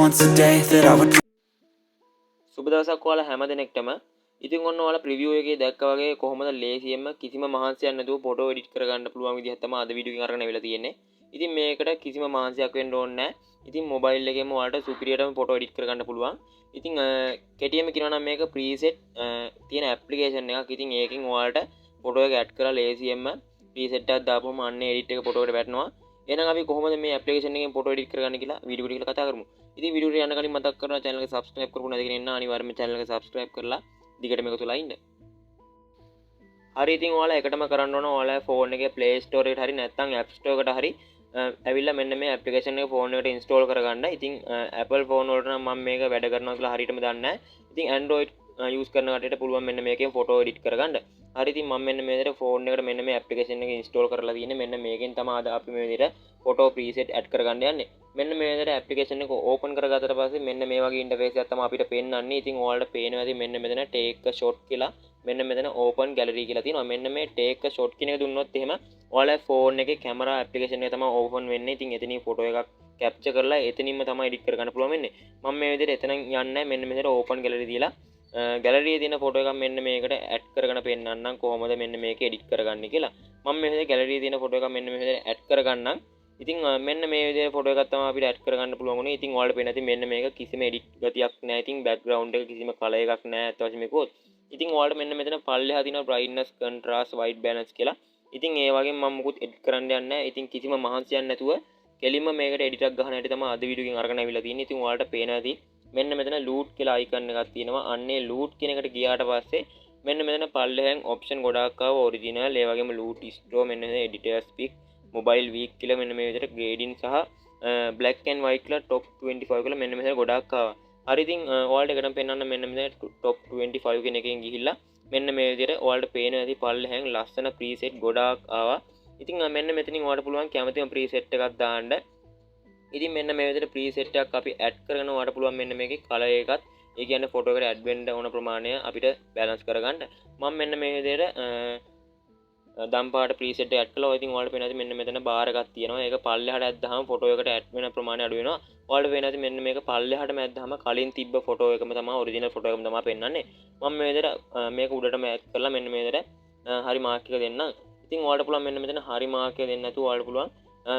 once a day that I would. සුබ දවසක් ඔයාලා හැම දිනෙකටම. ඉතින් ඔන්න ඔයාලා ප්‍රිවියු එකේ දැක්කා වගේ කොහොමද ලේසියෙන්ම කිසිම මහන්සියක් නැතුව ෆොටෝ එඩිට් කරගන්න පුළුවන් විදිහක් තමයි අද වීඩියෝ එකෙන් අරගෙන අවිලා තියෙන්නේ. ඉතින් මේකට කිසිම මහන්සියක් වෙන්න ඕනේ නැහැ. ඉතින් මොබයිල් එකෙන්ම ඔයාලට සුපිරියටම ෆොටෝ එඩිට් කරගන්න පුළුවන්. ඉතින් කෙටියෙන්ම කියනවා නම් මේක ප්‍රීසෙට් තියෙන ඇප්ලිකේෂන් එකක්. ඉතින් ඒකෙන් ඔයාලට ෆොටෝ එක ඇඩ් කරලා ලේසියෙන්ම ප්‍රීසෙට් එකක් දාපුවම අන්න එඩිට් එක ෆොටෝ එකට වැටෙනවා. එහෙනම් අපි කොහොමද මේ ඇප්ලිකේෂන් එකෙන් ෆොටෝ එඩිට් කරගන්නේ කියලා වීඩියෝ එකට කතා කරමු. ඉතින් වීඩියෝ එකට යන්න කලින් මතක් කරනවා channel එක subscribe කරපු නැති කෙනෙක් ඉන්නා අනිවාර්යයෙන්ම channel එක subscribe කරලා දිගට මේක තුලා ඉන්න. හරි ඉතින් ඔයාලා එකටම කරන්න ඕන ඔයාලා ෆෝන් එකේ Play Store එකට හරි නැත්නම් App Store එකට හරි ඇවිල්ලා මෙන්න මේ ඇප්ලිකේෂන් එක ෆෝන් එකට ඉන්ස්ටෝල් කරගන්න. ඉතින් Apple ෆෝන් වලට නම් මම මේක වැඩ කරනවා කියලා හරියටම දන්නේ නැහැ. ඉතින් Android use කරන කටට පුළුවන් මෙන්න මේකෙන් ෆොටෝ එඩිට් කරගන්න. හරි ඉතින් මම මෙන්න මේ විදිහට ෆෝන් එකට මෙන්න මේ ඇප්ලිකේෂන් එක ඉන්ස්ටෝල් කරලා තියෙන්නේ. මෙන්න මේකෙන් තමයි අද අපි මේ විදිහට ෆොටෝ ප්‍රීසෙට් ඇඩ් කරගන්න යන්නේ. මෙන්න මේ විදිහට ඇප්ලිකේෂන් එක ඕපන් කරගත්තට පස්සේ මෙන්න මේ වගේ ඉන්ටර්ෆේස් එකක් තමයි අපිට පෙන්වන්නේ. ඉතින් ඔයාලට පේනවා ඇති මෙන්න මෙතන take a shot කියලා මෙන්න මෙතන open gallery කියලා තියෙනවා. මෙන්න මේ take a shot කියන එක දුන්නොත් එහෙම ඔයාලා ෆෝන් එකේ කැමරා ඇප්ලිකේෂන් එක තමයි ඕපන් වෙන්නේ. ඉතින් එතනින් ෆොටෝ එකක් කැප්චර් කරලා එතනින්ම තමයි එඩිට් කරගන්න පුළුවන් වෙන්නේ. මම මේ විදිහට එතන යන්නේ නැහැ. මෙන්න මෙතන open gallery දීලා ගැලරියේ තියෙන ෆොටෝ එකක් මෙන්න මේකට ඇඩ් කරගෙන පෙන්නන්නම් කොහොමද මෙන්න මේක එඩිට් කරගන්නේ කියලා. මම මේ විදිහට ගැලරියේ තියෙන ෆොටෝ එකක් මෙන්න මේ විදිහට ඇඩ් කරගන්නම්. ඉතින් මෙන්න මේ විදිහේ ෆොටෝ එකක් තමයි අපිට ඇඩ් කරගන්න පුළුවන් උනේ. ඉතින් ඔයාලට පේන ඇති මෙන්න මේක කිසිම එඩිට් ගතියක් නැහැ. ඉතින් බෑග්ග්‍රවුන්ඩ් එක කිසිම කලර් එකක් නැහැ අත් වශයෙන් මේකෝත්. ඉතින් ඔයාලට මෙන්න මෙතන පල්ලෙහා තියෙනවා brightness contrast white balance කියලා. ඉතින් ඒ වගේම මම මුකුත් එඩිට් කරන්න යන්නේ නැහැ. ඉතින් කිසිම මහන්සියක් නැතුව කෙලින්ම මේකට එඩිට් එකක් ගන්න හැටි තමයි අද වීඩියෝ එකෙන් අරගෙන අවිලා තියෙන්නේ. ඉතින් ඔයාලට පේන ඇති මෙන්න මෙතන ලූට් කියලා අයිකන් එකක් තියෙනවා. අන්නේ ලූට් කියන එකට ගියාට පස්සේ මෙන්න මෙතන පල්ලෙහෙන් ඔප්ෂන් ගොඩාක් ආව ඔරිජිනල් ඒ වගේම ලූට් ස්ට්‍රෝ මෙන්න මෙතන එඩිටර්ස් පික් මොබයිල් වීක් කියලා මෙන්න මේ විදිහට ග්‍රේඩින් සහ බ්ලැක් ඇන්ඩ් වයිට් කියලා টොප් 25 කියලා මෙන්න මෙතන ගොඩාක් ආවා. හරි ඉතින් ඔයාලට එකටම පෙන්වන්න මෙන්න මෙතන টොප් 25 කියන එකෙන් ගිහිල්ලා මෙන්න මේ විදිහට ඔයාලට පේන ඇති පල්ලෙහෙන් ලස්සන ප්‍රීසෙට් ගොඩාක් ආවා. ඉතින් මෙන්න මෙතනින් ඔයාලට පුළුවන් කැමතිම ප්‍රීසෙට් එකක් දාන්න. ඉතින් මෙන්න මේ විදිහට ප්‍රීසෙට් එකක් අපි ඇඩ් කරගෙන ඔයාලට පුළුවන් මෙන්න මේකේ කලර් එකත් ඒ කියන්නේ ෆොටෝ එකට ඇඩ් වෙන්න ඕන ප්‍රමාණය අපිට බැලන්ස් කරගන්න. මම මෙන්න මේ විදිහට දම් පාට ප්‍රීසෙට් එක ඇඩ් කළා. ඉතින් ඔයාලට පේනවා මෙන්න මෙතන බාර් එකක් තියෙනවා. ඒක පල්ලෙහාට ඇද්දාම ෆොටෝ එකට ඇඩ් වෙන ප්‍රමාණය අඩු වෙනවා. ඔයාලට පේනවා මෙන්න මේක පල්ලෙහාටම ඇද්දාම කලින් තිබ්බ ෆොටෝ එකම තමයි ඔරිජිනල් ෆොටෝ එකම තමයි පෙන්වන්නේ. මම මේ විදිහට මේක උඩටම ඇඩ් කරලා මෙන්න මේ විදිහට හරි මාක් එක දෙන්නම්. ඉතින් ඔයාලට පුළුවන් මෙන්න මෙතන හරි මාක් එක දෙන්න නැතුව ඔයාලට පුළුවන්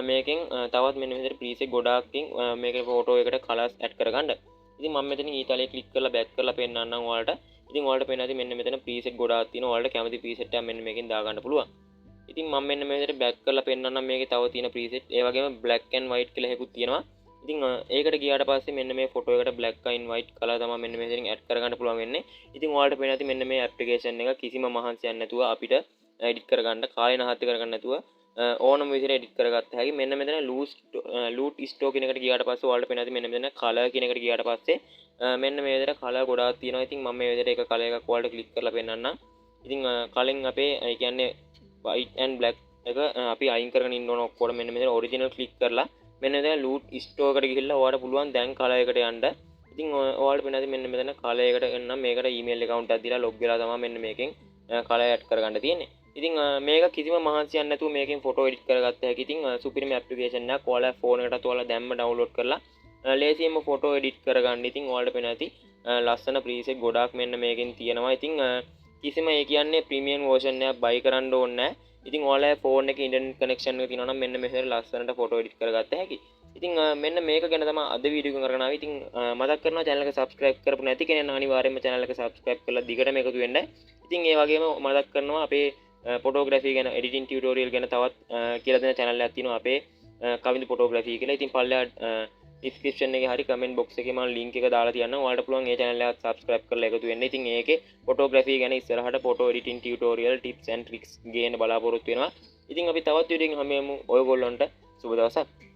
මේකෙන් තවත් මෙන්න මෙතන ප්‍රීසෙට් ගොඩාක්කින් මේකේ ෆොටෝ එකට කලර්ස් ඇඩ් කරගන්න. ඉතින් මම මෙතන ඊතලයේ ක්ලික් කරලා බෑක් කරලා පෙන්නන්නම් ඔයාලට. ඉතින් ඔයාලට පේනවා ඇති මෙන්න මෙතන ප්‍රීසෙට් ගොඩාක් තියෙනවා. ඔයාලට කැමති ප්‍රීසෙට් එකක් මෙන්න මේකෙන් දාගන්න පුළුවන්. ඉතින් මම මෙන්න මේ විදිහට බෑක් කරලා පෙන්නන්නම් මේකේ තව තියෙන ප්‍රීසෙට්. ඒ වගේම black and white කියලා එකකුත් තියෙනවා. ඉතින් ඒකට ගියාට පස්සේ මෙන්න මේ ෆොටෝ එකට black and white කලර් තමයි මෙන්න මෙතනින් ඇඩ් කරගන්න පුළුවන් වෙන්නේ. ඉතින් ඔයාලට පේනවා ඇති මෙන්න මේ ඇප්ලිකේෂන් එක කිසිම මහන්සියක් නැතුව අපිට එඩිට් කරගන්න කාලේ නහත් කරගන්න නැතුව ඕනම විදිහට එඩිට් කරගත්ත හැකි. මෙන්න මෙතන ලූට් ස්ටෝ කියන එකට ගියාට පස්සේ ඔයාලට පේනවා ඇති මෙන්න මෙතන කලර් කියන එකට ගියාට පස්සේ මෙන්න මේ විදිහට කලර් ගොඩාක් තියෙනවා. ඉතින් මම මේ විදිහට එක කලර් එකක් ඔයාලට ක්ලික් කරලා පෙන්නන්නම්. ඉතින් කලින් අපේ ඒ කියන්නේ white and black එක අපි අයින් කරගෙන ඉන්න ඕන ඔක්කොම මෙන්න මෙතන ඔරිජිනල් ක්ලික් කරලා මෙන්න මෙතන ලූට් ස්ටෝ එකට ගිහිල්ලා ඔයාලට පුළුවන් දැන් කලර් එකට යන්න. ඉතින් ඔයාලට පේනවා ඇති මෙන්න මෙතන කලර් එකට එන්නම්. මේකට ඊමේල් account එකක් දීලා log වෙලා තමයි මෙන්න මේකෙන් කලර් ඇඩ් කරගන්න තියෙන්නේ. ඉතින් මේක කිසිම මහන්සියක් නැතුව මේකෙන් ෆොටෝ එඩිට් කරගත්ත හැකි. ඉතින් සුපිරිම ඇප්ලිකේෂන් එකක්. ඔයාලා ෆෝන් එකටත් ඔයාලා දැම්ම ඩවුන්ලෝඩ් කරලා ලේසියෙන්ම ෆොටෝ එඩිට් කරගන්න. ඉතින් ඔයාලට පේනවා ඇති ලස්සන ප්‍රීසෙට් ගොඩාක් මෙන්න මේකෙන් තියෙනවා. ඉතින් කිසිම ඒ කියන්නේ ප්‍රීමියම් වර්ෂන් එකක් බයි කරන්න ඕනේ නැහැ. ඉතින් ඔයාලා ෆෝන් එකේ ඉන්ටර්නෙට් කනෙක්ෂන් එක තියෙනවා නම් මෙන්න මෙහෙම ලස්සනට ෆොටෝ එඩිට් කරගත්ත හැකි. ඉතින් මෙන්න මේක ගැන තමයි අද වීඩියෝ එකෙන් අරගෙන ආවේ. ඉතින් මතක් කරනවා channel එක subscribe කරපු නැති කෙනා අනිවාර්යයෙන්ම channel එක subscribe කරලා දිගටම එකතු වෙන්න. ඉතින් ඒ වගේම මතක් කරනවා අපේ ෆොටෝග්‍රැෆි ගැන එඩිටින් ටියුටෝරියල් ගැන තවත් කියලා දෙන channel එකක් තියෙනවා අපේ කවින්දු ෆොටෝග්‍රැෆි කියලා. ඉතින් පල්ලෙහා description එකේ හරි comment box එකේ මම link එක දාලා තියන්නම්. ඔයාලට පුළුවන් මේ channel එක subscribe කරලා එකතු වෙන්න. ඉතින් ඒකේ ෆොටෝග්‍රැෆි ගැන ඉස්සරහට photo editing tutorial tips and tricks ගේන්න බලාපොරොත්තු වෙනවා. ඉතින් අපි තවත් වීඩියෝ එකකින් හමු. ඔයගොල්ලන්ට සුබ දවසක්.